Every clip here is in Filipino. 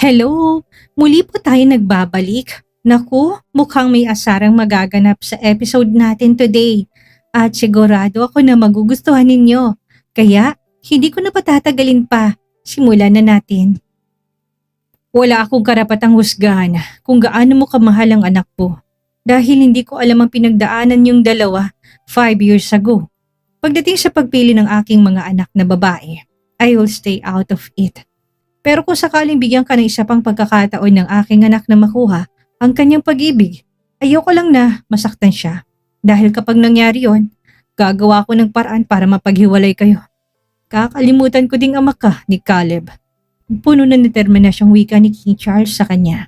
Hello! Muli po tayo nagbabalik. Naku, mukhang may asarang magaganap sa episode natin today. At sigurado ako na magugustuhan ninyo. Kaya, hindi ko na patatagalin pa. Simulan na natin. Wala akong karapatang husgahan kung gaano mo kamahal ang anak ko. Dahil hindi ko alam ang pinagdaanan yung dalawa 5 years ago. Pagdating sa pagpili ng aking mga anak na babae, I will stay out of it. Pero kung sakaling bigyan ka ng isa pang pagkakataon ng aking anak na makuha ang kanyang pag-ibig, ayoko lang na masaktan siya. Dahil kapag nangyari yon, gagawa ko ng paraan para mapaghiwalay kayo. Kakalimutan ko ding ama ka ni Caleb. Puno ng determinasyong wika ni King Charles sa kanya.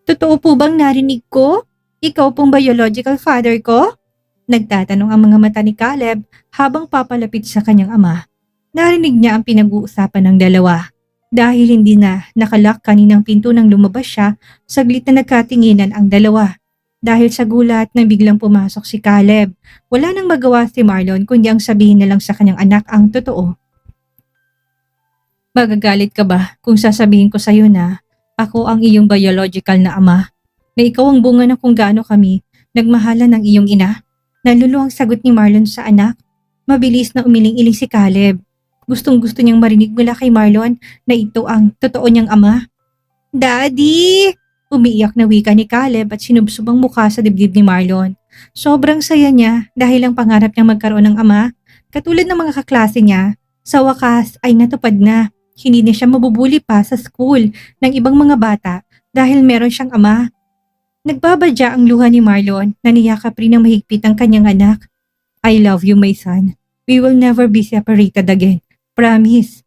Totoo po bang narinig ko? Ikaw pong biological father ko? Nagtatanong ang mga mata ni Caleb habang papalapit sa kanyang ama. Narinig niya ang pinag-uusapan ng dalawa. Dahil hindi na nakalak kaninang pinto nang lumabas siya, saglit na nagkatinginan ang dalawa. Dahil sa gulat nang biglang pumasok si Caleb, wala nang magawa si Marlon kundi ang sabihin na lang sa kanyang anak ang totoo. Magagalit ka ba kung sasabihin ko sa iyo na ako ang iyong biological na ama? Na ikaw ang bunga ng kung gaano kami nagmahalan ng iyong ina? Naluluwang sagot ni Marlon sa anak. Mabilis na umiling-iling si Caleb. Gustong-gusto niyang marinig mula kay Marlon na ito ang totoo niyang ama. Daddy! Umiiyak na wika ni Caleb at sinubsob ang mukha sa dibdib ni Marlon. Sobrang saya niya dahil ang pangarap niyang magkaroon ng ama, katulad ng mga kaklase niya, sa wakas ay natupad na. Hindi na siya mabubuli pa sa school ng ibang mga bata dahil meron siyang ama. Nagbabadya ang luha ni Marlon na niyakap rin ng mahigpit ang kanyang anak. I love you, my son. We will never be separated again. Promise.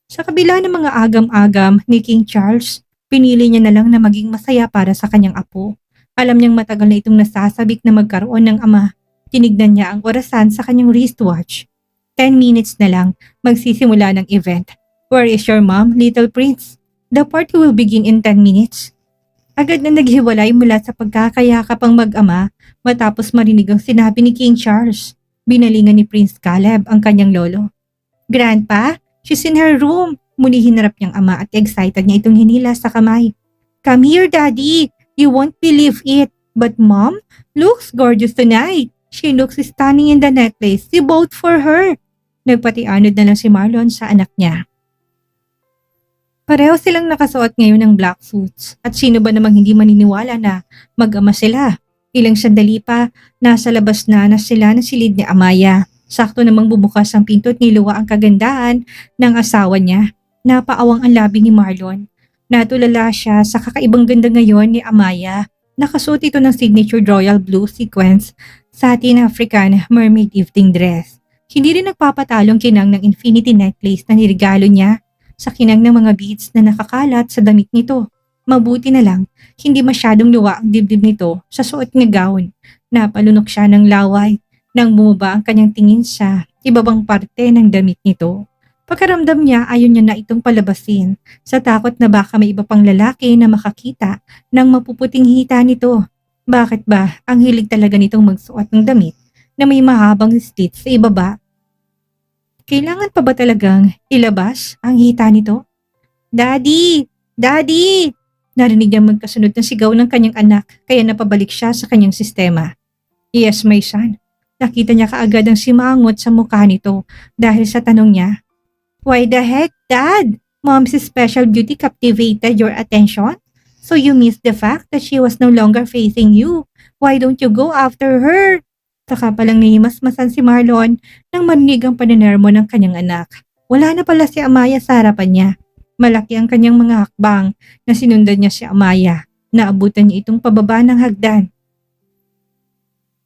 Sa kabila ng mga agam-agam ni King Charles, pinili niya na lang na maging masaya para sa kanyang apo. Alam niyang matagal na itong nasasabik na magkaroon ng ama. Tinignan niya ang orasan sa kanyang wristwatch. 10 minutes na lang, magsisimula ng event. Where is your mom, little prince? The party will begin in 10 minutes. Agad na naghiwalay mula sa pagkakayakap ang mag-ama matapos marinig ang sinabi ni King Charles. Binalingan ni Prince Caleb ang kanyang lolo. Grandpa, she's in her room. Muli hinarap niyang ama at excited niya itong hinila sa kamay. Come here, Daddy. You won't believe it. But Mom looks gorgeous tonight. She looks stunning in the necklace. You bought for her. Nagpatianod na lang si Marlon sa anak niya. Pareho silang nakasuot ngayon ng black suits at sino ba namang hindi maniniwala na mag-ama sila. Ilang sandali pa, nasa labas na sila na silid ni Amaya. Sakto namang bumukas ang pinto at niluwa ang kagandahan ng asawa niya. Napaawang ang labi ni Marlon. Natulala siya sa kakaibang ganda ngayon ni Amaya. Nakasuot ito ng signature royal blue sequence satin African mermaid evening dress. Hindi rin nagpapatalong kinang ng infinity necklace na nirigalo niya sa kinang ng mga beads na nakakalat sa damit nito. Mabuti na lang, hindi masyadong luwa ang dibdib nito sa suot ng gown. Napalunok siya ng laway nang bumaba ang kanyang tingin sa ibabang parte ng damit nito. Pagkaramdam niya ayaw niya na itong palabasin sa takot na baka may iba pang lalaki na makakita ng mapuputing hita nito. Bakit ba ang hilig talaga nitong magsuot ng damit na may mahabang slits sa ibaba? Kailangan pa ba talagang ilabas ang hita nito? Daddy! Daddy! Narinig niya magkasunod na sigaw ng kanyang anak kaya napabalik siya sa kanyang sistema. Yes, my son. Nakita niya kaagad ang simangot sa mukha nito dahil sa tanong niya. Why the heck, Dad? Mom's special beauty captivated your attention? So you missed the fact that she was no longer facing you. Why don't you go after her? Saka palang nihimasmasan si Marlon nang marinig ang paninermo ng kanyang anak. Wala na pala si Amaya sa harapan niya. Malaki ang kanyang mga hakbang na sinundan niya si Amaya. Naabutan niya itong pababa ng hagdan.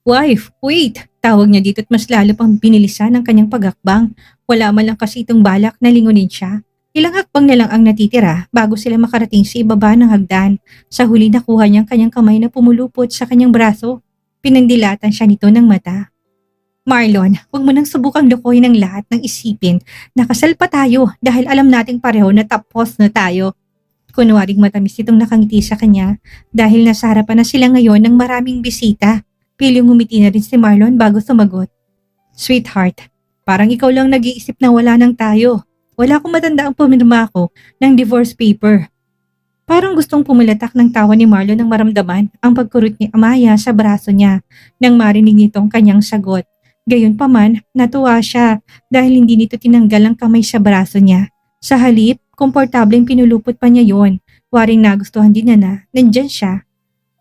Wife, wait! Tawag niya dito at mas lalo pang binilisan ang kanyang paghakbang. Wala man lang kasi itong balak na lingunin siya. Ilang hakbang na lang ang natitira bago sila makarating sa ibaba ng hagdan. Sa huli nakuha niya ang kanyang kamay na pumulupot sa kanyang braso. Pinandilatan siya nito ng mata. Marlon, huwag mo nang subukang lukuhin ang lahat ng isipin. Nakasal pa tayo dahil alam nating pareho na tapos na tayo. Kunwaring matamis itong nakangiti sa kanya dahil nasa harapan na sila ngayon ng maraming bisita. Piling ngumiti na rin si Marlon bago sumagot. Sweetheart, parang ikaw lang nag-iisip na wala nang tayo. Wala akong matanda ang pumirma ako ng divorce paper. Parang gustong pumulatak ng tawa ni Marlon nang maramdaman ang pagkurot ni Amaya sa braso niya nang marinig nitong kanyang sagot. Gayunpaman, natuwa siya dahil hindi nito tinanggal ang kamay sa braso niya. Sa halip, komportableng pinulupot pa niya yon. Waring nagustuhan din niya na nandyan siya.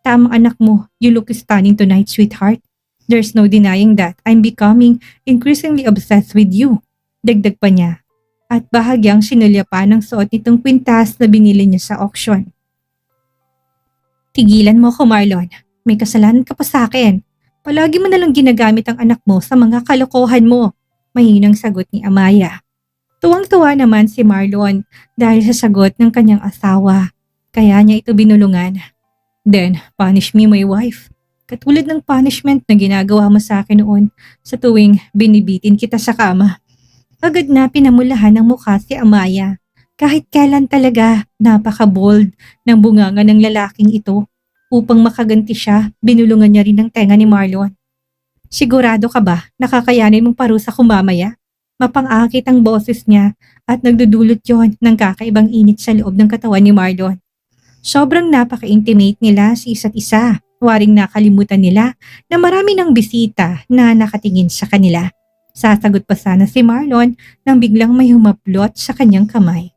Tamang anak mo, you look stunning tonight, sweetheart. There's no denying that I'm becoming increasingly obsessed with you. Dagdag pa niya. At bahagyang sinulya pa ng suot nitong kwintas na binili niya sa auction. Tigilan mo ako, Marlon. May kasalanan ka pa sa akin. Palagi mo nalang ginagamit ang anak mo sa mga kalokohan mo. Mahinang sagot ni Amaya. Tuwang-tuwa naman si Marlon dahil sa sagot ng kanyang asawa. Kaya niya ito binulungan. Then, punish me, my wife. Katulad ng punishment na ginagawa mo sa akin noon sa tuwing binibitin kita sa kama. Agad na pinamulahan ng mukha si Amaya. Kahit kailan talaga, napaka-bold ng bunganga ng lalaking ito. Upang makaganti siya, binulungan niya rin ang tenga ni Marlon. Sigurado ka ba nakakayanin mong parusa ko mamaya? Mapang-akit ang boses niya at nagdudulot yon ng kakaibang init sa loob ng katawan ni Marlon. Sobrang napaka-intimate nila sa isa't isa. Waring nakalimutan nila na marami ng bisita na nakatingin sa kanila. Sasagot pa sana si Marlon nang biglang may humaplot sa kanyang kamay.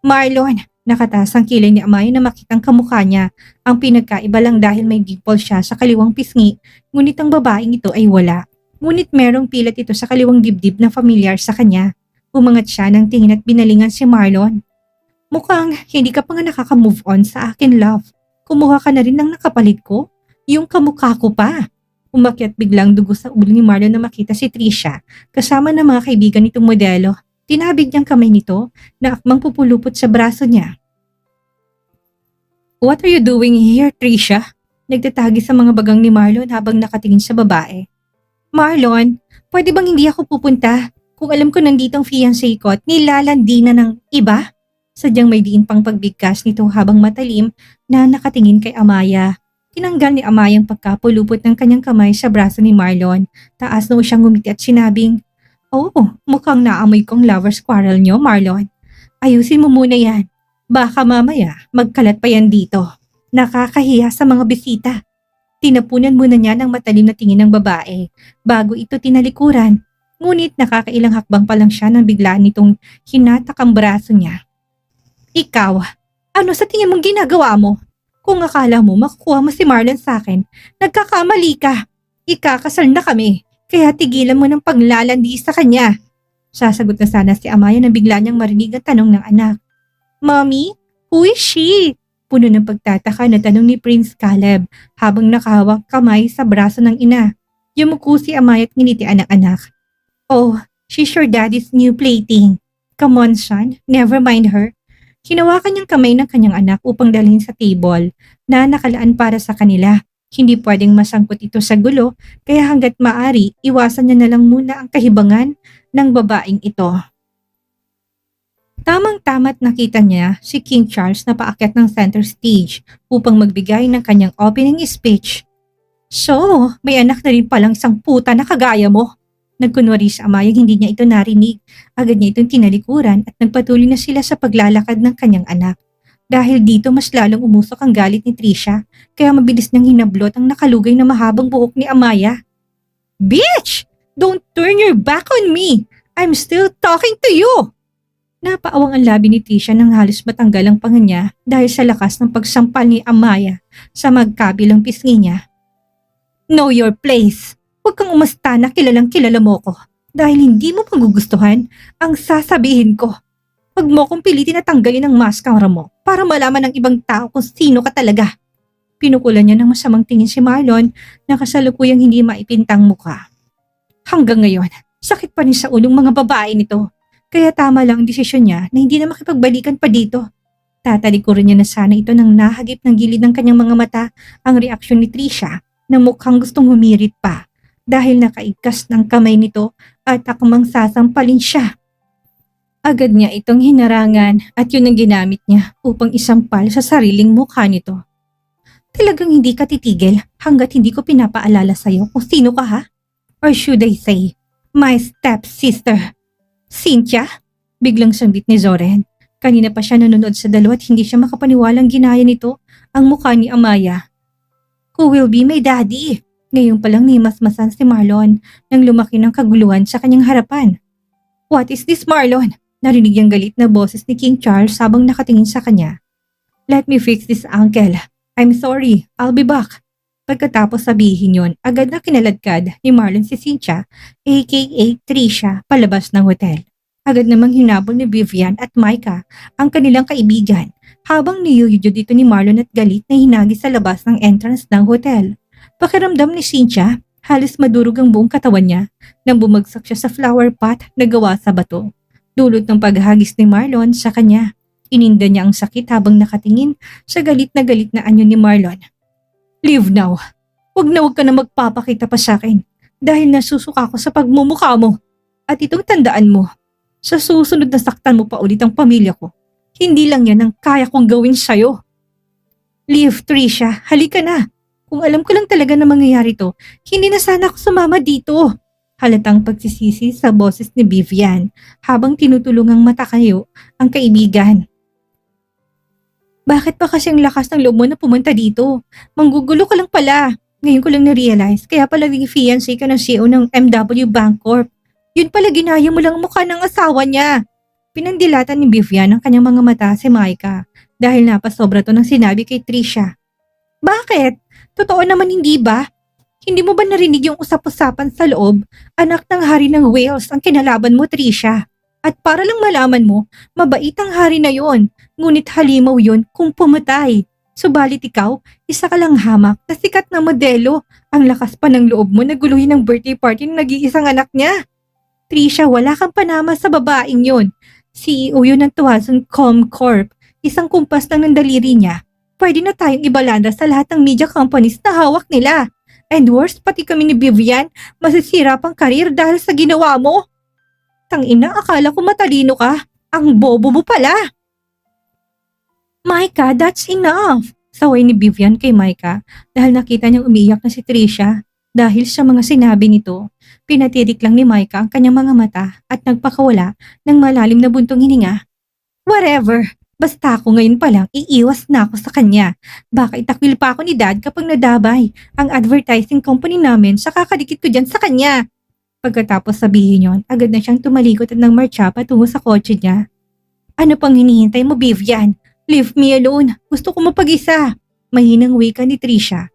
Marlon! Nakataas ang kilay ni Amaya na makitang kamukha niya. Ang pinagkaiba lang dahil may dimple siya sa kaliwang pisngi, ngunit ang babaeng ito ay wala. Ngunit merong pilat ito sa kaliwang dibdib na familiar sa kanya. Umangat siya ng tingin at binalingan si Marlon. Mukhang hindi ka pa nga nakaka-move on sa akin, love. Kumuha ka na rin ng nakapalit ko? Yung kamukha ko pa. Umakyat biglang dugo sa ulo ni Marlon na makita si Trisha kasama ng mga kaibigan nitong modelo. Tinabig niyang kamay nito na akmang pupulupot sa braso niya. What are you doing here, Trisha? Nagtatagi sa mga bagang ni Marlon habang nakatingin sa babae. Marlon, pwede bang hindi ako pupunta? Kung alam ko nandito ang fiancé ko at nilalandi na ng iba? Sadyang may diin pang pagbigkas nito habang matalim na nakatingin kay Amaya. Tinanggal ni Amaya ang pagkapulupot ng kanyang kamay sa braso ni Marlon. Taas na siyang ngumiti at sinabing, Oh, mukhang naamoy kong lover's quarrel niyo, Marlon. Ayusin mo muna yan. Baka mamaya magkalat pa yan dito. Nakakahiya sa mga bisita. Tinapunan muna niya ng matalim na tingin ng babae bago ito tinalikuran. Ngunit nakakailang hakbang pa lang siya nang biglaan nitong hinatak ang braso niya. Ikaw, ano sa tingin mong ginagawa mo? Kung akala mo makukuha mo si Marlon sa akin, nagkakamali ka. Ikakasal na kami, kaya tigilan mo ng paglalandi sa kanya. Sasagot na sana si Amaya na bigla niyang marinig ang tanong ng anak. Mommy, who is she? Puno ng pagtataka na tanong ni Prince Caleb habang nakahawak kamay sa braso ng ina. Yumuko si Amaya at nginitian ang anak. Oh, she's your daddy's new plaything. Come on son, never mind her. Hinawakan niyang kamay ng kanyang anak upang dalhin sa table na nakalaan para sa kanila. Hindi pwedeng masangkot ito sa gulo kaya hanggat maari iwasan niya na lang muna ang kahibangan ng babaeng ito. Tamang-tama't nakita niya si King Charles na paakyat ng center stage upang magbigay ng kanyang opening speech. So, may anak na rin palang isang puta na kagaya mo. Nagkunwari sa Amayang hindi niya ito narinig. Agad niya itong tinalikuran at nagpatuloy na sila sa paglalakad ng kanyang anak. Dahil dito mas lalong umusok ang galit ni Trisha kaya mabilis niyang hinablot ang nakalugay na mahabang buhok ni Amaya. Bitch! Don't turn your back on me! I'm still talking to you! Napaawang ang labi ni Trisha nang halos matanggal ang panga niya dahil sa lakas ng pagsampal ni Amaya sa magkabilang pisngi niya. Know your place! Huwag kang umasta na kilalang kilala mo ko dahil hindi mo magugustuhan ang sasabihin ko. Huwag mo kong pilitin na tanggalin ang maskara mo para malaman ng ibang tao kung sino ka talaga. Pinukulan niya ng masamang tingin si Marlon na kasalukuyang hindi maipintang mukha. Hanggang ngayon, sakit pa rin sa ulong mga babae nito. Kaya tama lang ang desisyon niya na hindi na makipagbalikan pa dito. Tatalikuran niya na sana ito nang nahagip ng gilid ng kanyang mga mata ang reaksyon ni Trisha na mukhang gustong humirit pa. Dahil nakaigkas ng kamay nito at akmang sasampalin siya. Agad niya itong hinarangan at yun ang ginamit niya upang isampal sa sariling mukha nito. Talagang hindi ka titigil hanggat hindi ko pinapaalala sa'yo kung sino ka ha? Or should I say, my stepsister? Cynthia? Biglang sambit ni Zoren. Kanina pa siya nanonood sa dalawa at hindi siya makapaniwalang ginaya nito ang mukha ni Amaya. Who will be my daddy? Ngayon pa lang nimasmasan si Marlon nang lumaki ng kaguluhan sa kanyang harapan. What is this, Marlon? Narinig ang galit na boses ni King Charles habang nakatingin sa kanya. Let me fix this, uncle. I'm sorry, I'll be back. Pagkatapos sabihin yon, agad na kinaladkad ni Marlon si Cynthia, aka Trisha, palabas ng hotel. Agad namang hinabol ni Vivian at Micah ang kanilang kaibigan habang niyuyudyo dito ni Marlon at galit na hinagi sa labas ng entrance ng hotel. Pakiramdam ni Cynthia, halos madurog ang buong katawan niya nang bumagsak siya sa flower pot na gawa sa bato. Dulot ng paghagis ni Marlon sa kanya. Ininda niya ang sakit habang nakatingin sa galit na anyo ni Marlon. Leave now. Huwag ka na magpapakita pa sa akin dahil nasusuka ko sa pagmumukha mo. At itong tandaan mo, sa susunod na saktan mo pa ulit ang pamilya ko, hindi lang yan ang kaya kong gawin sa'yo. Leave, Trisha. Halika na. Kung alam ko lang talaga na mangyayari to, hindi na sana ako sumama dito. Halatang pagsisisi sa boses ni Vivian habang tinutulungang matakayo ang kaibigan. Bakit pa kasi ang lakas ng loob mo na pumunta dito? Manggugulo ka lang pala. Ngayon ko lang na-realize, kaya pala naging fiancé ka ng CEO ng MW Bancorp. Yun pala ginaya mo lang ang mukha ng asawa niya. Pinandilatan ni Vivian ang kanyang mga mata si Micah dahil napasobra to ng sinabi kay Trisha. Bakit? Totoo naman hindi ba? Hindi mo ba narinig yung usap-usapan sa loob? Anak ng hari ng Wales ang kinalaban mo, Trisha. At para lang malaman mo, mabait ang hari na yon. Ngunit halimaw yon kung pumatay. Subalit ikaw, isa ka lang hamak na sikat na modelo. Ang lakas pa ng loob mo na guluhin ang birthday party ng nag-iisang anak niya. Trisha, wala kang panama sa babaeng yon. CEO yun ng Tuazon Corp. Isang kumpas lang ng daliri niya. Pwede na tayong ibalanda sa lahat ng media companies na hawak nila. And worse, pati kami ni Vivian, masisira pang karir dahil sa ginawa mo. Tangina, akala ko matalino ka. Ang bobo mo pala. Micah, that's enough. Saway ni Vivian kay Micah dahil nakita niyang umiiyak na si Trisha. Dahil sa mga sinabi nito, pinatirik lang ni Micah ang kanyang mga mata at nagpakawala ng malalim na buntong hininga. Whatever. Basta ako ngayon pa lang, iiwas na ako sa kanya. Baka itakwil pa ako ni Dad kapag nadabay ang advertising company namin sa kakadikit ko dyan sa kanya. Pagkatapos sabihin yon, agad na siyang tumalikot at nang marcha patungo sa kotse niya. Ano pang hinihintay mo, Vivian? Leave me alone. Gusto ko mapag-isa. Mahinang wika ni Trisha.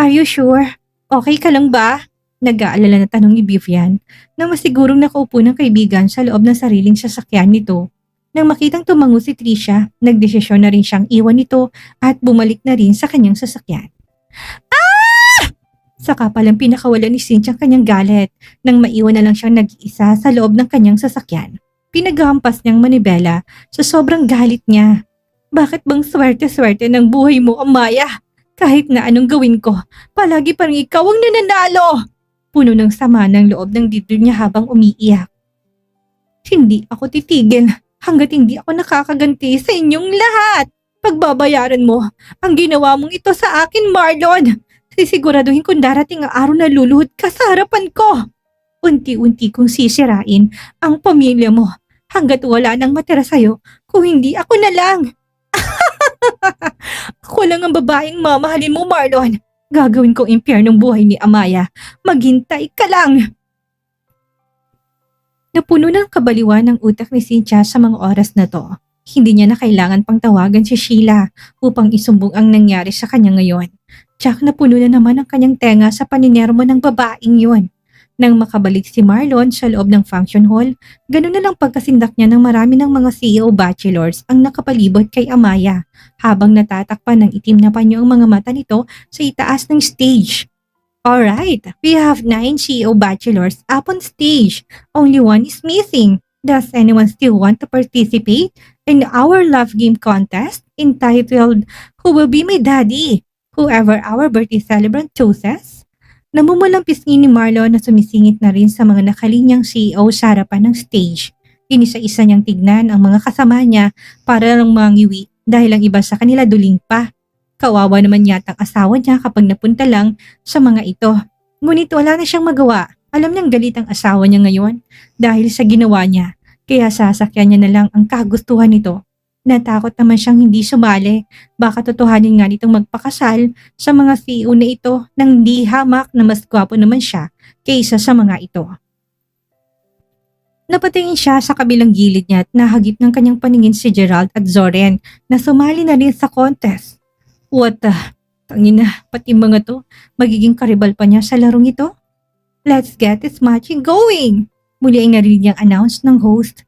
Are you sure? Okay ka lang ba? Nag-aalala na tanong ni Vivian na masigurong nakaupo ng kaibigan sa loob ng sariling sasakyan nito. Nang makitang tumango si Trisha, nagdesisyon na rin siyang iwan ito at bumalik na rin sa kanyang sasakyan. Ah! Saka palang pinakawala ni Cynthia ang kanyang galit nang maiwan na lang siyang nag-iisa sa loob ng kanyang sasakyan. Pinaghampas niyang manibela sa sobrang galit niya. Bakit bang swerte-swerte ng buhay mo, Amaya? Kahit na anong gawin ko, palagi pa rin ikaw ang nananalo! Puno ng sama ng loob ng dibdib niya habang umiiyak. Hindi ako titigil hanggat hindi ako nakakaganti sa inyong lahat. Pagbabayaran mo ang ginawa mong ito sa akin, Marlon. Sisiguraduhin kung darating ang araw na luluhod ka sa harapan ko. Unti-unti kong sisirain ang pamilya mo hanggat wala nang matira sa'yo kung hindi ako na lang. Ako lang ang babaeng mamahalin mo, Marlon. Gagawin ko impyernong buhay ni Amaya. Maghintay ka lang. Napuno ng kabaliwan ng utak ni Cynthia sa mga oras na to. Hindi niya na kailangan pang tawagan si Sheila upang isumbong ang nangyari sa kanya ngayon. Tsak napuno na naman ang kanyang tenga sa paninermo ng babaeng yun. Nang makabalik si Marlon sa loob ng function hall, ganun na lang pagkasindak niya ng marami ng mga CEO bachelors ang nakapalibot kay Amaya habang natatakpan ng itim na panyo ang mga mata nito sa itaas ng stage. Alright, we have 9 CEO bachelors up on stage. Only one is missing. Does anyone still want to participate in our love game contest entitled Who Will Be My Daddy? Whoever our birthday celebrant chooses? Namumulang pisngi ni Marlon na sumisingit na rin sa mga nakalinyang CEO sa harapan ng stage. Inisa-isa niyang tignan ang mga kasama niya para lang mangiwi dahil ang iba sa kanila duling pa. Kawawa naman yata ang asawa niya kapag napunta lang sa mga ito. Ngunit wala na siyang magawa. Alam niyang galit ang asawa niya ngayon dahil sa ginawa niya. Kaya sasakyan niya na lang ang kagustuhan nito. Natakot naman siyang hindi sumali. Baka totohanin nga nitong magpakasal sa mga CEO na ito nang di hamak na mas gwapo naman siya kaysa sa mga ito. Napatingin siya sa kabilang gilid niya at nahagip ng kanyang paningin si Gerald at Zoren na sumali na rin sa contest. What the? Tangina, pati mga to, magiging karibal pa niya sa larong ito? Let's get this matching going! Muli ay narinig niyang announce ng host.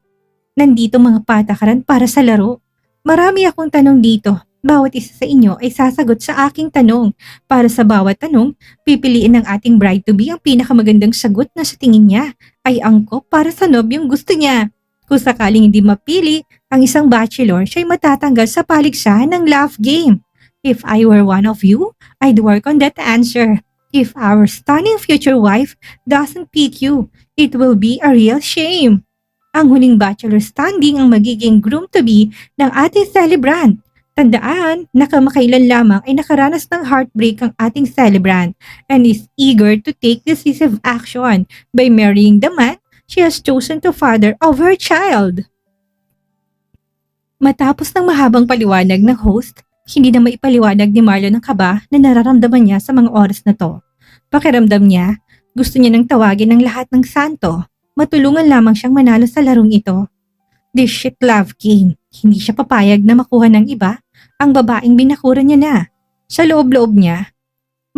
Nandito mga patakaran para sa laro. Marami akong tanong dito. Bawat isa sa inyo ay sasagot sa aking tanong. Para sa bawat tanong, pipiliin ng ating bride-to-be ang pinakamagandang sagot na sa tingin niya ay angkop para sa nobyong gusto niya. Kung sakaling hindi mapili ang isang bachelor, siya'y matatanggal sa paligsahan ng love game. If I were one of you, I'd work on that answer. If our stunning future wife doesn't pick you, it will be a real shame. Ang huling bachelor standing ang magiging groom-to-be ng ating celebrant. Tandaan na kamakailan lamang ay nakaranas ng heartbreak ang ating celebrant and is eager to take decisive action by marrying the man she has chosen to father of her child. Matapos ng mahabang paliwanag ng host, hindi na maipaliwanag ni Marlon ang kaba na nararamdaman niya sa mga oras na to. Pakiramdam niya, gusto niya nang tawagin ng lahat ng santo. Matulungan lamang siyang manalo sa larong ito. This shit love game. Hindi siya papayag na makuha ng iba ang babaeng binakuran niya na. Sa loob-loob niya,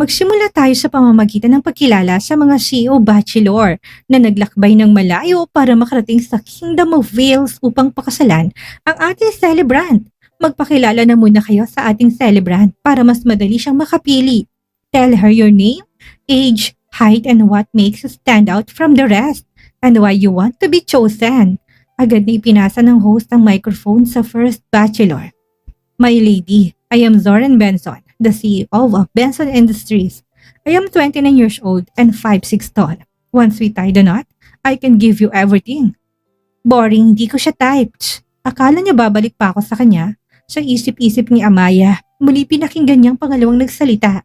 magsimula tayo sa pamamagitan ng pagkilala sa mga CEO Bachelor na naglakbay ng malayo para makarating sa Kingdom of Wales upang pakasalan ang ating celebrant. Magpakilala na muna kayo sa ating celebrant para mas madali siyang makapili. Tell her your name, age, height, and what makes you stand out from the rest, and why you want to be chosen. Agad na ipinasa ng host ang microphone sa first bachelor. My lady, I am Zoren Benson, the CEO of Benson Industries. I am 29 years old and 5'6" tall. Once we tie the knot, I can give you everything. Boring, hindi ko siya typed. Akala niya babalik pa ako sa kanya. Sa isip-isip ni Amaya, muli pinakinggan niyang pangalawang nagsalita.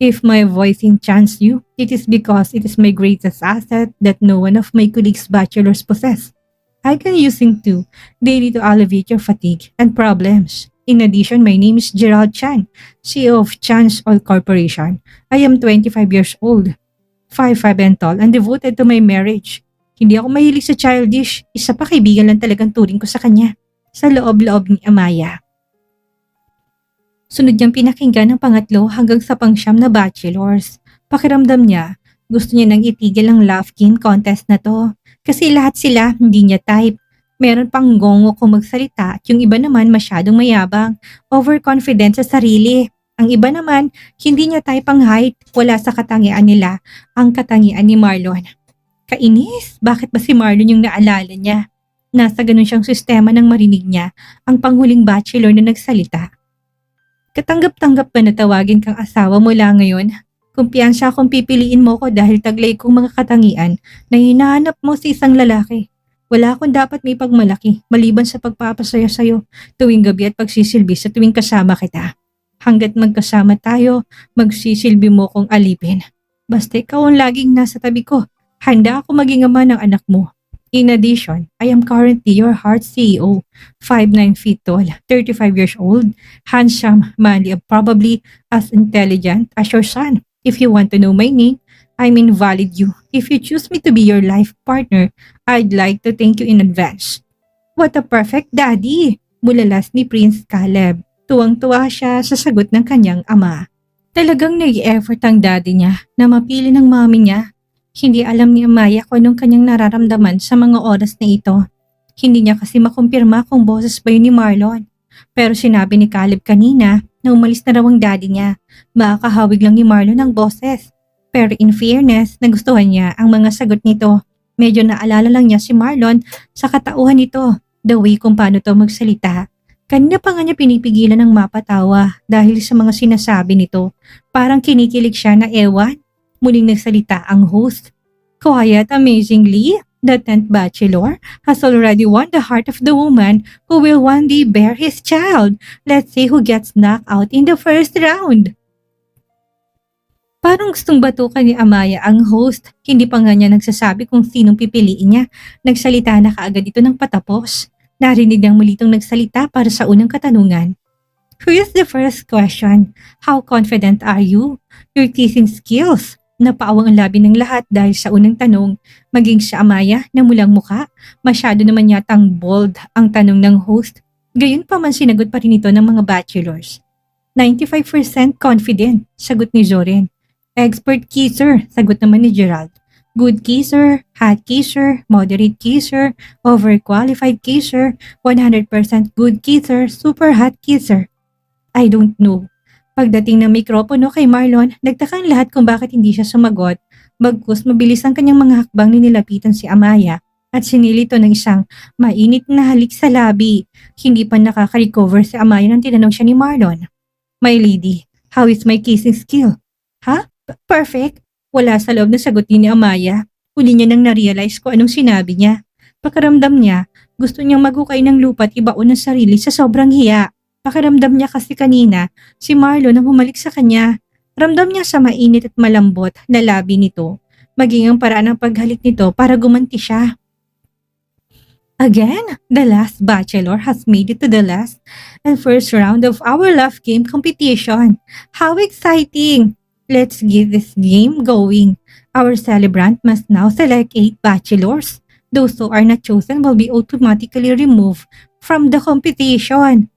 If my voice enchants you, it is because it is my greatest asset that no one of my colleagues bachelors possess. I can use it too, daily to alleviate your fatigue and problems. In addition, my name is Gerald Chan, CEO of Chan's Oil Corporation. I am 25 years old, 5'5" and tall, and devoted to my marriage. Hindi ako mahilig sa childish, isa pa kaibigan lang talagang turing ko sa kanya. Sa loob-loob ni Amaya. Sunod niyang pinakinggan ang pangatlo hanggang sa pangsyam na bachelors. Pakiramdam niya, gusto niya nang itigil ang love game contest na to. Kasi lahat sila hindi niya type. Meron pang gongo kung magsalita at yung iba naman masyadong mayabang, overconfident sa sarili. Ang iba naman, hindi niya type ang height, wala sa katangian nila, ang katangian ni Marlon. Kainis, bakit ba si Marlon yung naalala niya? Nasa ganun siyang sistema nang marinig niya ang panghuling bachelor na nagsalita. Katanggap-tanggap ba na tawagin kang asawa mula ngayon? Kumpiyansa akong pipiliin mo ko dahil taglay kong mga katangian na hinahanap mo sa isang lalaki. Wala akong dapat may pagmalaki maliban sa pagpapasaya sa'yo tuwing gabi at pagsisilbi sa tuwing kasama kita. Hanggat magkasama tayo, magsisilbi mo kong alipin. Basta ikaw ang laging nasa tabi ko, handa ako maging ama ng anak mo. In addition, I am currently your heart's CEO, 5'9" tall, 35 years old, handsome, manly, and probably as intelligent as your son. If you want to know my name, I'm invalid you. If you choose me to be your life partner, I'd like to thank you in advance. What a perfect daddy! Bulalas ni Prince Caleb. Tuwang-tuwa siya sa sagot ng kanyang ama. Talagang nag-i-effort ang daddy niya na mapili ng mami niya. Hindi alam ni Amaya kung anong kanyang nararamdaman sa mga oras na ito. Hindi niya kasi makumpirma kung boses ba yun ni Marlon. Pero sinabi ni Caleb kanina na umalis na raw ang daddy niya. Makakahawig lang ni Marlon ang boses. Pero in fairness, nagustuhan niya ang mga sagot nito. Medyo naalala lang niya si Marlon sa katauhan nito. The way kung paano to magsalita. Kanina pa nga niya pinipigilan ng mapatawa dahil sa mga sinasabi nito. Parang kinikilig siya na ewan. Muling nagsalita ang host. Quiet amazingly, the 10th bachelor has already won the heart of the woman who will one day bear his child. Let's see who gets knocked out in the first round. Parang gustong batukan ni Amaya ang host. Hindi pa nga niya nagsasabi kung sinong pipiliin niya. Nagsalita na kaagad ito ng patapos. Narinig niyang mulitong nagsalita para sa unang katanungan. Here's the first question. How confident are you? Your teasing skills. Napaawang ang labi ng lahat dahil sa unang tanong. Maging si Amaya na mulang muka. Masyado naman yatang bold ang tanong ng host. Gayon pa man sinagot pa rin ito ng mga bachelors. 95% confident, sagot ni Zoren. Expert kisser, sagot naman ni Gerald. Good kisser, hot kisser, moderate kisser, overqualified kisser, 100% good kisser, super hot kisser. I don't know. Pagdating ng mikropono kay Marlon, nagtaka ang lahat kung bakit hindi siya sumagot. Bagkus mabilis ang kanyang mga hakbang ni nilapitan si Amaya at sinilito ng isang mainit na halik sa labi. Hindi pa nakaka-recover si Amaya nang tinanong siya ni Marlon. My lady, how is my kissing skill? Ha? Perfect. Wala sa loob na sagutin ni Amaya. Huli niya nang na-realize ko anong sinabi niya. Pakiramdam niya, gusto niyang magukay ng lupa at ibaon ang sarili sa sobrang hiya. Pakiramdam niya kasi kanina, si Marlon ang bumalik sa kanya. Ramdam niya sa mainit at malambot na labi nito. Maging ang paraan ng paghalik nito para gumanti siya. Again, the last bachelor has made it to the last and first round of our love game competition. How exciting! Let's get this game going. Our celebrant must now select 8 bachelors. Those who are not chosen will be automatically removed from the competition.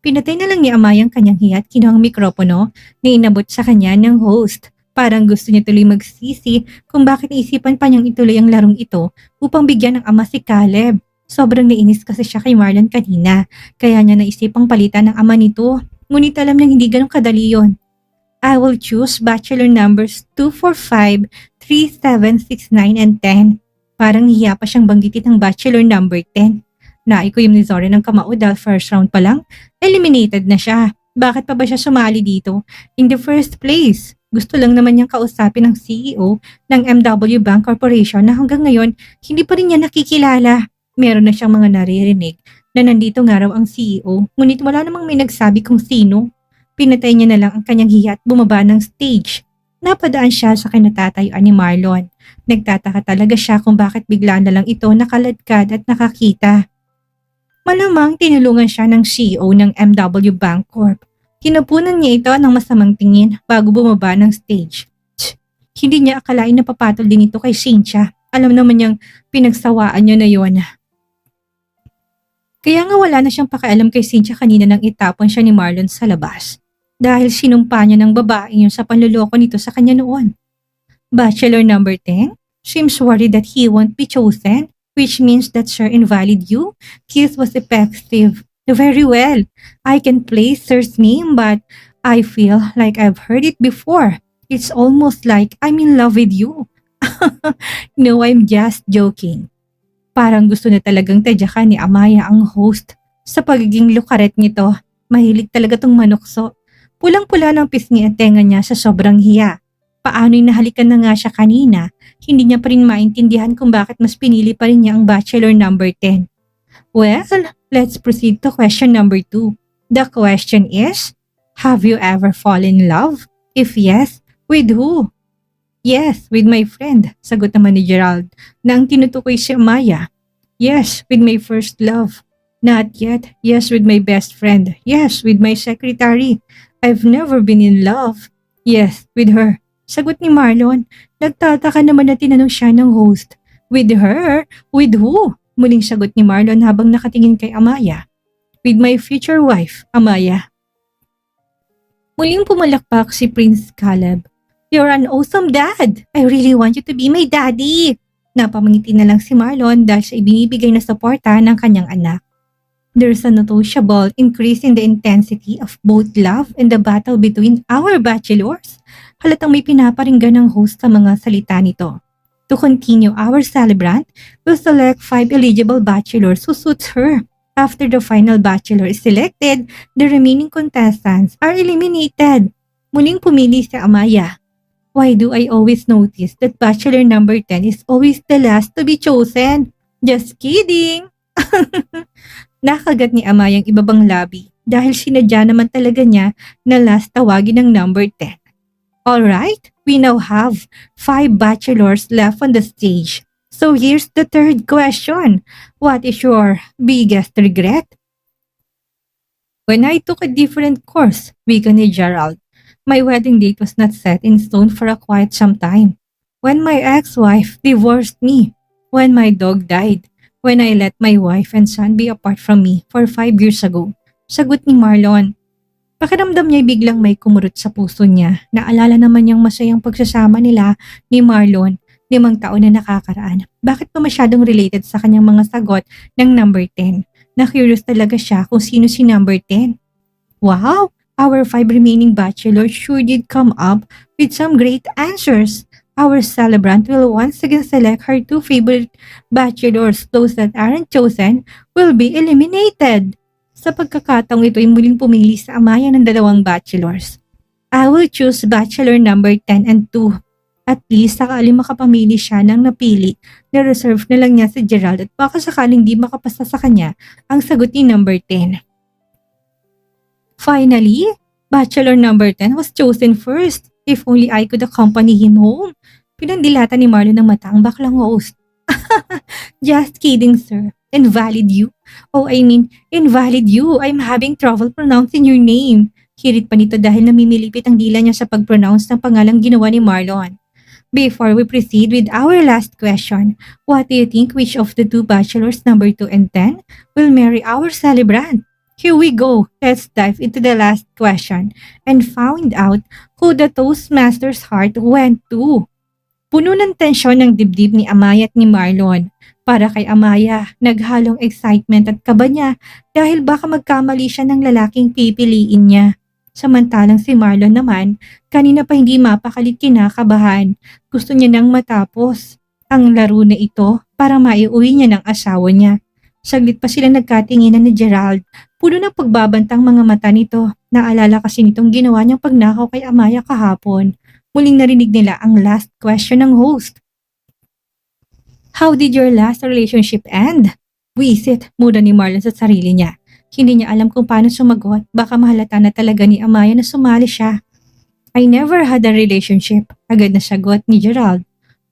Pinatay na lang ni Amaya ang kanyang hiya at kinuha ang mikropono na inabot sa kanya ng host. Parang gusto niya tuloy magsisi kung bakit naisipan pa niyang ituloy ang larong ito upang bigyan ng ama si Caleb. Sobrang nainis kasi siya kay Marlon kanina, kaya niya naisipang palitan ng ama nito. Ngunit alam niyang hindi ganun kadali yon. I will choose bachelor numbers 2, 4, 5, 3, 7, 6, 9, and 10. Parang hiya pa siyang banggitin ng bachelor number 10. Naikuyom ni Zoren ang kamao dahil first round pa lang, eliminated na siya. Bakit pa ba siya sumali dito? In the first place, gusto lang naman niyang kausapin ng CEO ng MW Bank Corporation na hanggang ngayon hindi pa rin niya nakikilala. Meron na siyang mga naririnig na nandito nga raw ang CEO, ngunit wala namang may nagsabi kung sino. Pinatay niya na lang ang kanyang hiya at bumaba ng stage. Napadaan siya sa kinatatayuan ni Marlon. Nagtataka talaga siya kung bakit biglaan na lang ito nakaladkad at nakakita. Malamang tinulungan siya ng CEO ng MW Bank Corp. Kinupunan niya ito ng masamang tingin bago bumaba ng stage. Hindi niya akalain na papatol din ito kay Cynthia. Alam naman niyang pinagsawaan niya na yon. Kaya nga wala na siyang pakialam kay Cynthia kanina nang itapon siya ni Marlon sa labas. Dahil sinumpa niya ng babae yun sa panluloko nito sa kanya noon. Bachelor number 10 seems worried that he won't be chosen, which means that Sir invalid you. Kiss was effective. Very well. I can place Sir's name, but I feel like I've heard it before. It's almost like I'm in love with you. No, I'm just joking. Parang gusto na talagang tadyakan ni Amaya ang host. Sa pagiging lukaret nito, mahilig talaga tong manukso. Pulang-pula ng pisngi at tenga niya sa sobrang hiya. Paano'y nahalikan na nga siya kanina, hindi niya pa rin maintindihan kung bakit mas pinili pa rin niya ang bachelor number 10. Well, let's proceed to question number 2. The question is, have you ever fallen in love? If yes, with who? Yes, with my friend, sagot naman ni Gerald, na ang tinutukoy si Amaya. Yes, with my first love. Not yet. Yes, with my best friend. Yes, with my secretary. I've never been in love. Yes, with her. Sagot ni Marlon. Nagtataka naman na tinanong siya ng host. With her? With who? Muling sagot ni Marlon habang nakatingin kay Amaya. With my future wife, Amaya. Muling pumalakpak si Prince Caleb. You're an awesome dad. I really want you to be my daddy. Napamangiti na lang si Marlon dahil sa ibinibigay na suporta ng kanyang anak. There's a noticeable increase in the intensity of both love and the battle between our bachelors. Halatang may pinaparinggan ng host sa mga salita nito. To continue, our celebrant will select 5 eligible bachelors who suits her. After the final bachelor is selected, the remaining contestants are eliminated. Muling pumili si Amaya. Why do I always notice that bachelor number 10 is always the last to be chosen? Just kidding! Nakagat ni Amaya ang ibabang labi dahil sinadya naman talaga niya na last tawagin ng number 10. Alright, We now have 5 bachelors left on the stage. So here's the third question. What is your biggest regret? When I took a different course, began ni Gerald, my wedding date was not set in stone for a quite some time. When my ex-wife divorced me, when my dog died, when I let my wife and son be apart from me for 5 years ago. Sagot ni Marlon. Pakiramdam niya biglang may kumurot sa puso niya. Naalala naman niyang masayang pagsasama nila ni Marlon 5 taon na nakakaraan. Bakit pa masyadong related sa kanyang mga sagot ng number 10? Na-curious talaga siya kung sino si number 10. Wow! Our 5 remaining bachelors sure did come up with some great answers. Our celebrant will once again select her 2 favorite bachelors. Those that aren't chosen will be eliminated. Sa pagkakataong ito ay muling pumili sa Amaya ng 2 bachelors. I will choose bachelor number 10 and 2. At least sakali makapamili siya ng napili, na-reserve na lang niya si Gerald at baka sakaling di makapasa sa kanya ang sagot ni number 10. Finally, bachelor number 10 was chosen first. If only I could accompany him home. Pinandilata ni Marlon ng mata ang baklang host. Just kidding, sir. Invalid you. Oh, I mean, invalid you. I'm having trouble pronouncing your name. Hirit pa nito dahil namimilipit ang dila niya sa pag-pronounce ng pangalang ginawa ni Marlon. Before we proceed with our last question, what do you think which of the 2 bachelors number 2 and 10 will marry our celebrant? Here we go. Let's dive into the last question and find out who the Toastmaster's heart went to. Puno ng tensyon ng dibdib ni Amaya at ni Marlon. Para kay Amaya, naghalong excitement at kaba niya dahil baka magkamali siya ng lalaking pipiliin niya. Samantalang si Marlon naman, kanina pa hindi mapakalit kinakabahan. Gusto niya nang matapos ang laro na ito para maiuwi niya ng asawa niya. Saglit pa sila nagkatinginan ni Gerald. Puno ng pagbabantang mga mata nito. Naalala kasi nitong ginawa niyang pagnakaw kay Amaya kahapon. Muling narinig nila ang last question ng host. How did your last relationship end? Wisit, muna ni Marlon sa sarili niya. Hindi niya alam kung paano sumagot, baka mahalata na talaga ni Amaya na sumali siya. I never had a relationship, agad na sagot ni Gerald.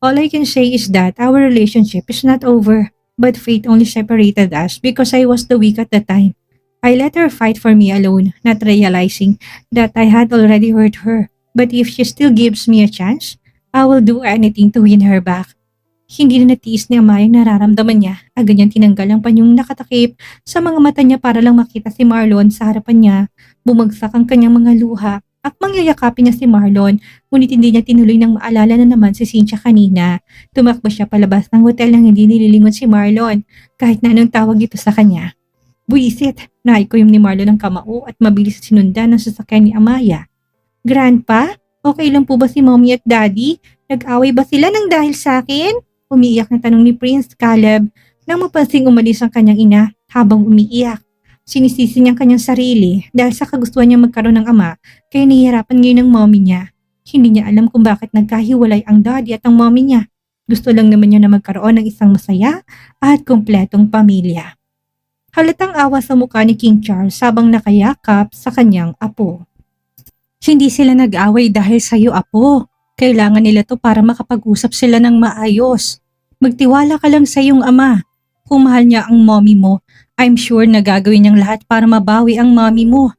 All I can say is that our relationship is not over, but fate only separated us because I was the weak at the time. I let her fight for me alone, not realizing that I had already hurt her. But if she still gives me a chance, I will do anything to win her back. Hindi na natiis ni Amaya yung nararamdaman niya. Agad niyang tinanggal ang panyong nakatakip sa mga mata niya para lang makita si Marlon sa harapan niya. Bumagsak ang kanyang mga luha at mangyayakapin niya si Marlon. Ngunit hindi niya tinuloy nang maalala na naman si Cynthia kanina. Tumakbo siya palabas ng hotel nang hindi nililingon si Marlon kahit na anong tawag ito sa kanya. Buisit, naikuyom ni Marlon ang kamao at mabilis sinundan ng sasakyan ni Amaya. Grandpa, okay lang po ba si Mommy at Daddy? Nag-away ba sila ng dahil sa akin? Umiiyak na tanong ni Prince Caleb nang mapansing umalis ang kanyang ina habang umiiyak. Sinisisi niya ang kanyang sarili dahil sa kagustuhan niya magkaroon ng ama kaya nahihirapan ngayon ng mommy niya. Hindi niya alam kung bakit nagkahiwalay ang daddy at ang mommy niya. Gusto lang naman niya na magkaroon ng isang masaya at kumpletong pamilya. Halatang awa sa mukha ni King Charles habang nakayakap sa kanyang apo. Hindi sila nag-away dahil sa iyo, apo. Kailangan nila to para makapag-usap sila ng maayos. Magtiwala ka lang sa iyong ama. Kung mahal niya ang mommy mo, I'm sure na gagawin niyang lahat para mabawi ang mommy mo.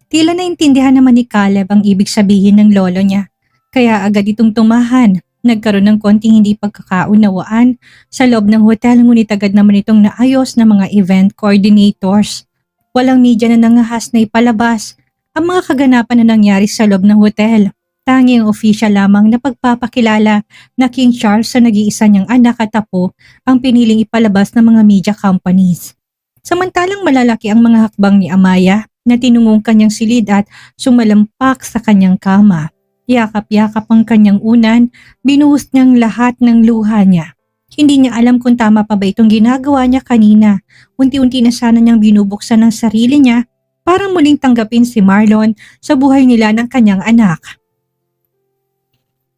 Tila naintindihan naman ni Caleb ang ibig sabihin ng lolo niya. Kaya agad itong tumahan. Nagkaroon ng konting hindi pagkakaunawaan sa loob ng hotel, ngunit agad naman itong naayos ng mga event coordinators. Walang media na nangahas na ipalabas ang mga kaganapan na nangyari sa loob ng hotel. Tanging official lamang na pagpapakilala na King Charles sa nag-iisa niyang anak at apo ang piniling ipalabas ng mga media companies. Samantalang malalaki ang mga hakbang ni Amaya na tinungong kanyang silid at sumalampak sa kanyang kama. Yakap-yakap ang kanyang unan, binuhos niyang lahat ng luha niya. Hindi niya alam kung tama pa ba itong ginagawa niya kanina. Unti-unti na sana niyang binubuksan ang sarili niya para muling tanggapin si Marlon sa buhay nila ng kanyang anak.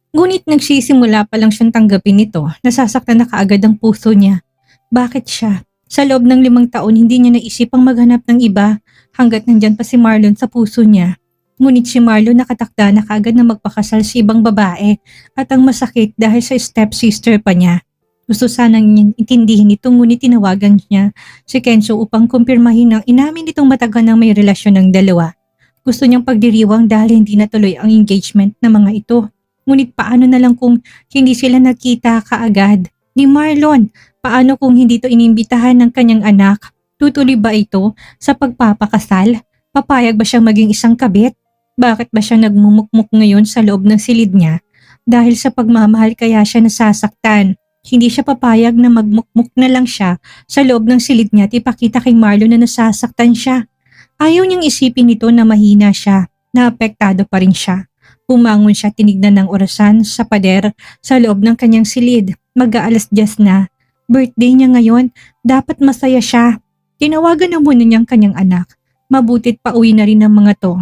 Ngunit nagsisimula pa lang siyang tanggapin ito, nasasaktan na kaagad ang puso niya. Bakit siya? Sa loob ng 5 taon hindi niya naisipang maghanap ng iba hanggat nandyan pa si Marlon sa puso niya. Ngunit si Marlon nakatakda na kaagad na magpakasal sa ibang babae at ang masakit dahil sa stepsister pa niya. Gusto sanang niyang intindihin ito ngunit tinawagan niya si Kenzo upang kumpirmahin ang inamin nitong matagal nang may relasyon ng dalawa. Gusto niyang pagdiriwang dahil hindi natuloy ang engagement ng mga ito. Ngunit paano na lang kung hindi sila nakita kaagad? Ni Marlon, paano kung hindi ito inimbitahan ng kanyang anak? Tutuloy ba ito sa pagpapakasal? Papayag ba siyang maging isang kabit? Bakit ba siya nagmumukmuk ngayon sa loob ng silid niya? Dahil sa pagmamahal kaya siya nasasaktan. Hindi siya papayag na magmukmuk na lang siya sa loob ng silid niya at ipakita kay Marlon na nasasaktan siya. Ayaw niyang isipin nito na mahina siya, na apektado pa rin siya. Pumangon siya tinignan ng orasan sa pader sa loob ng kanyang silid. Mag-aalas 10 na. Birthday niya ngayon, dapat masaya siya. Tinawagan na muna niyang kanyang anak. Mabutit pa uwi na rin ng mga to.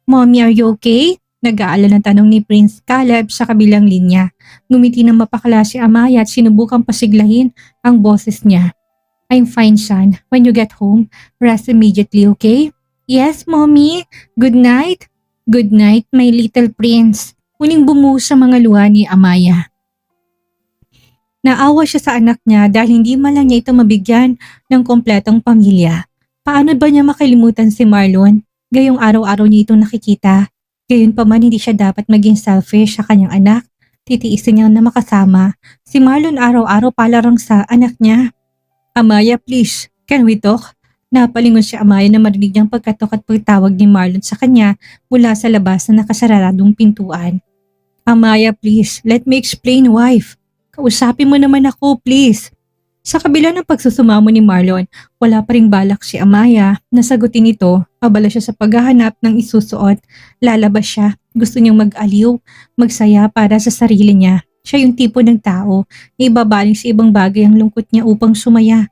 Mommy, are you okay? Nag-aalala ng tanong ni Prince Caleb sa kabilang linya. Ngumiti ng mapakla si Amaya at sinubukang pasiglahin ang boses niya. I'm fine, son. When you get home, rest immediately, okay? Yes, Mommy. Good night. Good night, my little prince. Muling bumuhos sa mga luha ni Amaya. Naawa siya sa anak niya dahil hindi man lang niya ito mabigyan ng kompletong pamilya. Paano ba niya makalimutan si Marlon? Gayong araw-araw niya itong nakikita. Gayunpaman hindi siya dapat maging selfish sa kanyang anak. Titiisin niya na makasama si Marlon araw-araw palarang sa anak niya. Amaya, please, can we talk? Napalingon si Amaya na marinig niyang pagkatok at pagtawag ni Marlon sa kanya mula sa labas na nakasaradong pintuan. Amaya, please, let me explain, wife. Kausapin mo naman ako, please. Sa kabila ng pagsusumamo ni Marlon, wala pa ring balak si Amaya na sagutin ito. Abala siya sa paghahanap ng isusuot. Lalabas siya. Gusto niyang mag-aliw, magsaya para sa sarili niya. Siya yung tipo ng tao na ibabaling sa ibang bagay ang lungkot niya upang sumaya.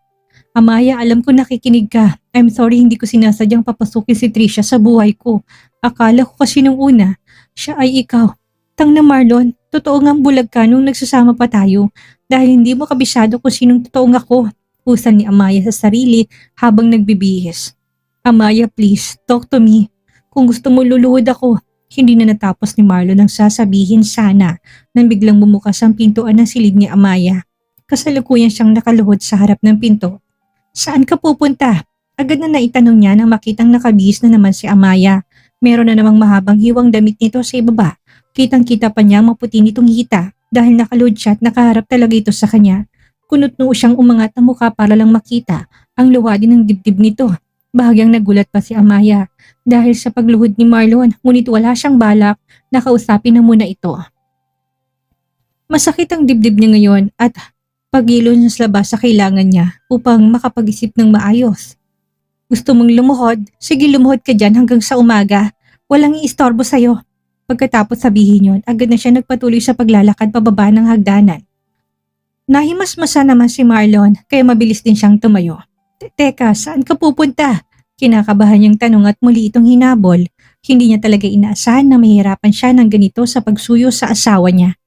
Amaya, alam ko nakikinig ka. I'm sorry hindi ko sinasadyang papasukin si Trisha sa buhay ko. Akala ko kasi nung una, siya ay ikaw. Tang na Marlon, totoo ngang bulag ka nung nagsasama pa tayo. Dahil hindi mo kabisado kung sinong totoong ako. Pusan ni Amaya sa sarili habang nagbibihis. Amaya, please, talk to me. Kung gusto mo luluhod ako. Hindi na natapos ni Marlon ang sasabihin sana nang biglang bumukas ang pintuan ng silid ni Amaya. Kasalukuyan siyang nakaluhod sa harap ng pinto. Saan ka pupunta? Agad na naitanong niya nang makitang nakabihis na naman si Amaya. Meron na namang mahabang hiwang damit nito sa ibaba. Kitang-kita pa niya ang maputi nitong hita. Dahil nakaluhod siya at nakaharap talaga ito sa kanya. Kunot-noo siyang umangat ang mukha para lang makita ang luwadi ng dibdib nito. Bahagyang nagulat pa si Amaya dahil sa pagluhod ni Marlon, ngunit wala siyang balak na kausapin na muna ito. Masakit ang dibdib niya ngayon at pagilo niya sa labas sa kailangan niya upang makapag-isip ng maayos. Gusto mong lumuhod? Sige, lumuhod ka dyan hanggang sa umaga. Walang iistorbo sa'yo. Pagkatapos sabihin yon, agad na siya nagpatuloy sa paglalakad pababa ng hagdanan. Nahimasmasa naman si Marlon kaya mabilis din siyang tumayo. Teka, saan ka pupunta? Kinakabahan niyang tanong at muli itong hinabol. Hindi niya talaga inaasahan na mahirapan siya ng ganito sa pagsuyo sa asawa niya.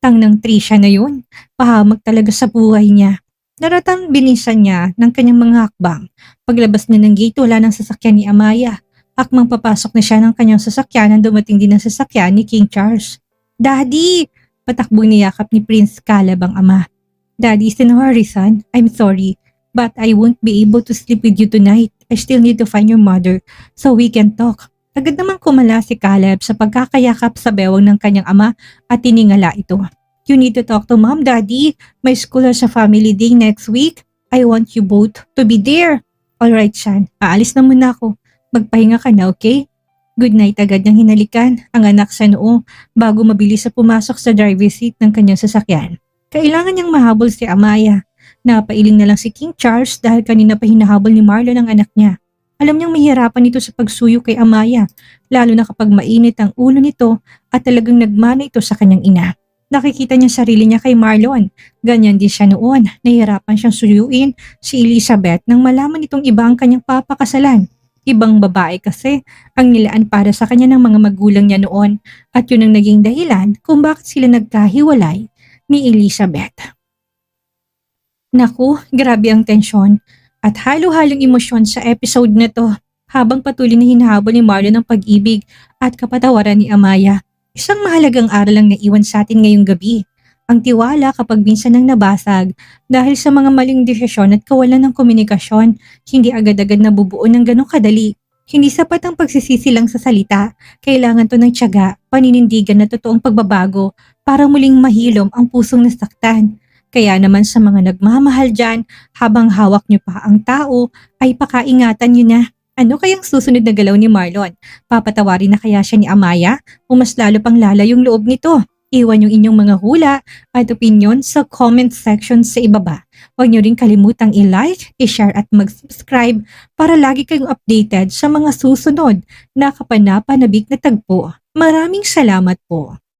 Tangnang Trisha na yun, pahamak talaga sa buhay niya. Naratang binisan niya ng kanyang mga hakbang. Paglabas niya ng gate, wala ng sasakyan ni Amaya. Akmang papasok na siya ng kanyang sasakyan nang dumating din ang sasakyan ni King Charles. Daddy! Patakbong niyakap ni Prince Caleb ang ama. Daddy, is in a hurry, son. I'm sorry, but I won't be able to sleep with you tonight. I still need to find your mother so we can talk. Agad namang kumala si Caleb sa pagkakayakap sa bewang ng kanyang ama at tiningala ito. You need to talk to Mom, Daddy. My school has a family day next week. I want you both to be there. Alright, son. Aalis na muna ako. Magpahinga ka na, okay? Good night agad niyang hinalikan ang anak sa noo bago mabilis sa pumasok sa driver's seat ng kanyang sasakyan. Kailangan niyang mahabol si Amaya. Napailing na lang si King Charles dahil kanina pa hinahabol ni Marlon ang anak niya. Alam niyang mahirapan ito sa pagsuyo kay Amaya, lalo na kapag mainit ang ulo nito at talagang nagmana ito sa kanyang ina. Nakikita niya sarili niya kay Marlon. Ganyan din siya noon. Nahihirapan siyang suyuin si Elizabeth nang malaman itong iba ang kanyang papakasalan. Ibang babae kasi ang nilaan para sa kanya ng mga magulang niya noon at yun ang naging dahilan kung bakit sila nagkahiwalay ni Elizabeth. Naku, grabe ang tensyon at halo-halong emosyon sa episode na to. habang patuloy na hinahabol ni Marlon ang pag-ibig at kapatawaran ni Amaya. Isang mahalagang aral ang naiwan sa atin ngayong gabi. Ang tiwala kapag minsan nang nabasag dahil sa mga maling desisyon at kawalan ng komunikasyon, hindi agad-agad nabubuo ng ganong kadali. Hindi sapat ang pagsisisi lang sa salita. Kailangan to ng tiyaga, paninindigan na totoong pagbabago para muling mahilom ang pusong nasaktan. Kaya naman sa mga nagmamahal dyan, habang hawak niyo pa ang tao, ay pakaingatan niyo na. Ano kayang susunod na galaw ni Marlon? Papatawarin na kaya siya ni Amaya? O mas lalo pang lala yung loob nito? Iwan yung inyong mga hula at opinion sa comment section sa ibaba. Huwag niyo rin kalimutang i-like, i-share at mag-subscribe para lagi kayong updated sa mga susunod na kapanapanabik na tagpo. Maraming salamat po.